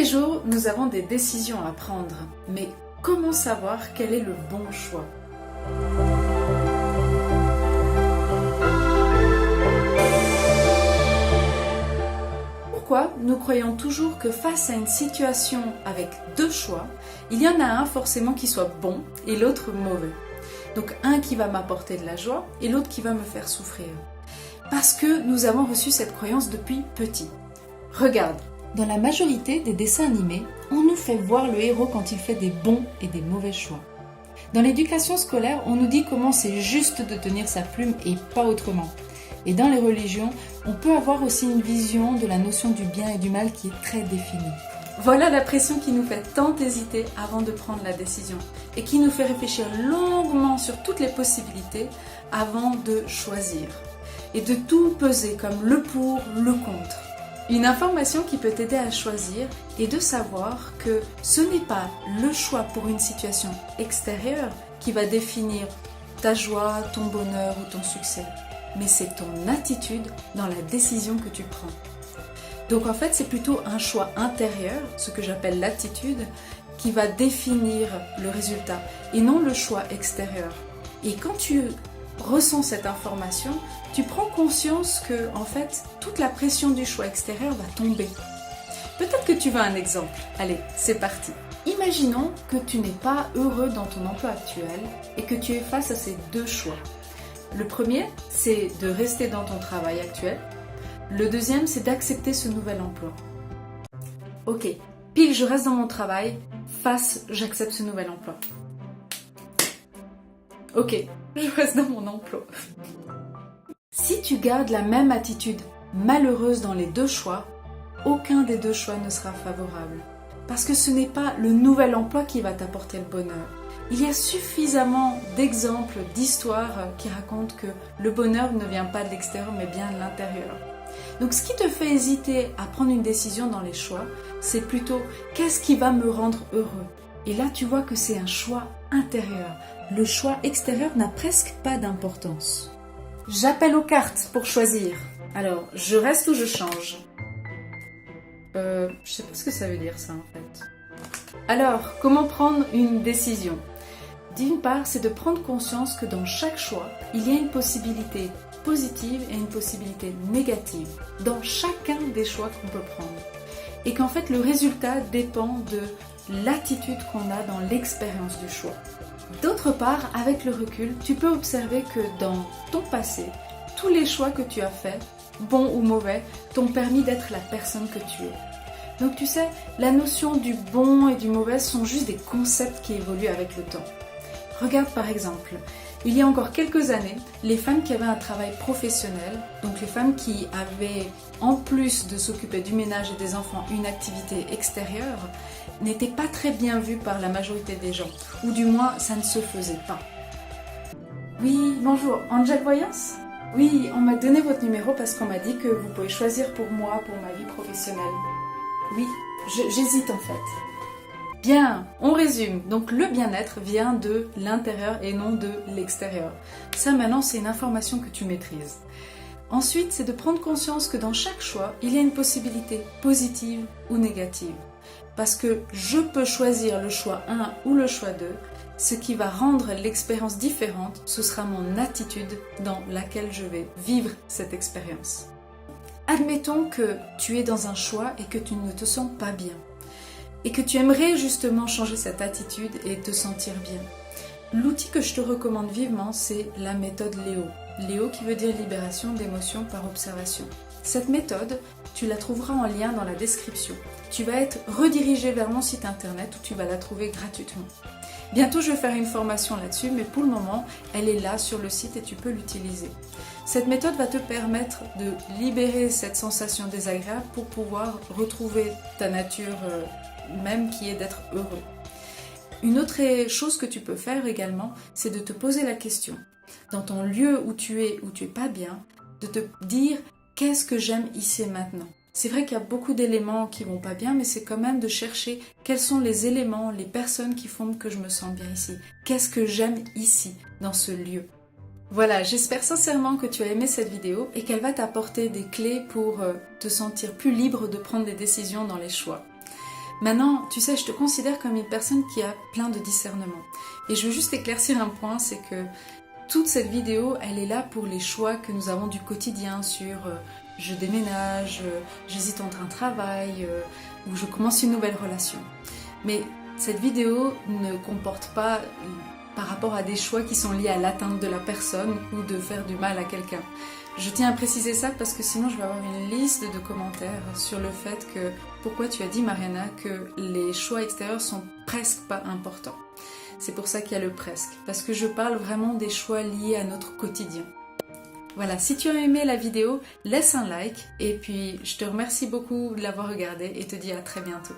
les jours, nous avons des décisions à prendre, mais comment savoir quel est le bon choix? Pourquoi nous croyons toujours que face à une situation avec deux choix, il y en a un forcément qui soit bon et l'autre mauvais? Donc un qui va m'apporter de la joie et l'autre qui va me faire souffrir. Parce que nous avons reçu cette croyance depuis petit. Regarde, dans la majorité des dessins animés, on nous fait voir le héros quand il fait des bons et des mauvais choix. Dans l'éducation scolaire, on nous dit comment c'est juste de tenir sa plume et pas autrement. Et dans les religions, on peut avoir aussi une vision de la notion du bien et du mal qui est très définie. Voilà la pression qui nous fait tant hésiter avant de prendre la décision et qui nous fait réfléchir longuement sur toutes les possibilités avant de choisir et de tout peser comme le pour, le contre. Une information qui peut t'aider à choisir est de savoir que ce n'est pas le choix pour une situation extérieure qui va définir ta joie, ton bonheur ou ton succès, mais c'est ton attitude dans la décision que tu prends. Donc en fait, c'est plutôt un choix intérieur, ce que j'appelle l'attitude, qui va définir le résultat et non le choix extérieur. Et quand tu ressens cette information, tu prends conscience que en fait, toute la pression du choix extérieur va tomber. Peut-être que tu veux un exemple. Allez, c'est parti. Imaginons que tu n'es pas heureux dans ton emploi actuel et que tu es face à ces deux choix. Le premier, c'est de rester dans ton travail actuel. Le deuxième, c'est d'accepter ce nouvel emploi. Ok, pile je reste dans mon travail, face j'accepte ce nouvel emploi. Ok, je reste dans mon emploi. Si tu gardes la même attitude malheureuse dans les deux choix, aucun des deux choix ne sera favorable. Parce que ce n'est pas le nouvel emploi qui va t'apporter le bonheur. Il y a suffisamment d'exemples, d'histoires qui racontent que le bonheur ne vient pas de l'extérieur mais bien de l'intérieur. Donc ce qui te fait hésiter à prendre une décision dans les choix, c'est plutôt qu'est-ce qui va me rendre heureux? Et là tu vois que c'est un choix intérieur. Le choix extérieur n'a presque pas d'importance. J'appelle aux cartes pour choisir. Alors, je reste ou je change? Je sais pas ce que ça veut dire ça en fait. Alors, comment prendre une décision? D'une part, c'est de prendre conscience que dans chaque choix, il y a une possibilité positive et une possibilité négative dans chacun des choix qu'on peut prendre. Et qu'en fait, le résultat dépend de l'attitude qu'on a dans l'expérience du choix. D'autre part, avec le recul, tu peux observer que dans ton passé, tous les choix que tu as faits, bons ou mauvais, t'ont permis d'être la personne que tu es. Donc tu sais, la notion du bon et du mauvais sont juste des concepts qui évoluent avec le temps. Regarde par exemple, il y a encore quelques années, les femmes qui avaient un travail professionnel, donc les femmes qui avaient, en plus de s'occuper du ménage et des enfants, une activité extérieure, n'étaient pas très bien vues par la majorité des gens, ou du moins ça ne se faisait pas. Oui, bonjour, Angel Voyance? Oui, on m'a donné votre numéro parce qu'on m'a dit que vous pouvez choisir pour moi, pour ma vie professionnelle. Oui, j'hésite en fait. Bien, on résume. Donc le bien-être vient de l'intérieur et non de l'extérieur. Ça maintenant c'est une information que tu maîtrises. Ensuite, c'est de prendre conscience que dans chaque choix, il y a une possibilité positive ou négative. Parce que je peux choisir le choix 1 ou le choix 2. Ce qui va rendre l'expérience différente, ce sera mon attitude dans laquelle je vais vivre cette expérience. Admettons que tu es dans un choix et que tu ne te sens pas bien. Et que tu aimerais justement changer cette attitude et te sentir bien. L'outil que je te recommande vivement, c'est la méthode Léo. Léo qui veut dire libération d'émotions par observation. Cette méthode, tu la trouveras en lien dans la description. Tu vas être redirigé vers mon site internet où tu vas la trouver gratuitement. Bientôt, je vais faire une formation là-dessus, mais pour le moment, elle est là sur le site et tu peux l'utiliser. Cette méthode va te permettre de libérer cette sensation désagréable pour pouvoir retrouver ta nature même qui est d'être heureux. Une autre chose que tu peux faire également, c'est de te poser la question, dans ton lieu où tu es pas bien, de te dire qu'est-ce que j'aime ici et maintenant. C'est vrai qu'il y a beaucoup d'éléments qui vont pas bien, mais c'est quand même de chercher quels sont les éléments, les personnes qui font que je me sens bien ici. Qu'est-ce que j'aime ici, dans ce lieu. Voilà, j'espère sincèrement que tu as aimé cette vidéo et qu'elle va t'apporter des clés pour te sentir plus libre de prendre des décisions dans les choix. Maintenant, tu sais, je te considère comme une personne qui a plein de discernement. Et je veux juste éclaircir un point, c'est que toute cette vidéo, elle est là pour les choix que nous avons du quotidien sur je déménage, j'hésite entre un travail ou je commence une nouvelle relation. Mais cette vidéo ne comporte pas par rapport à des choix qui sont liés à l'atteinte de la personne ou de faire du mal à quelqu'un. Je tiens à préciser ça parce que sinon je vais avoir une liste de commentaires sur le fait que pourquoi tu as dit, Mariana, que les choix extérieurs sont presque pas importants. C'est pour ça qu'il y a le presque, parce que je parle vraiment des choix liés à notre quotidien. Voilà, si tu as aimé la vidéo, laisse un like et puis je te remercie beaucoup de l'avoir regardée et te dis à très bientôt.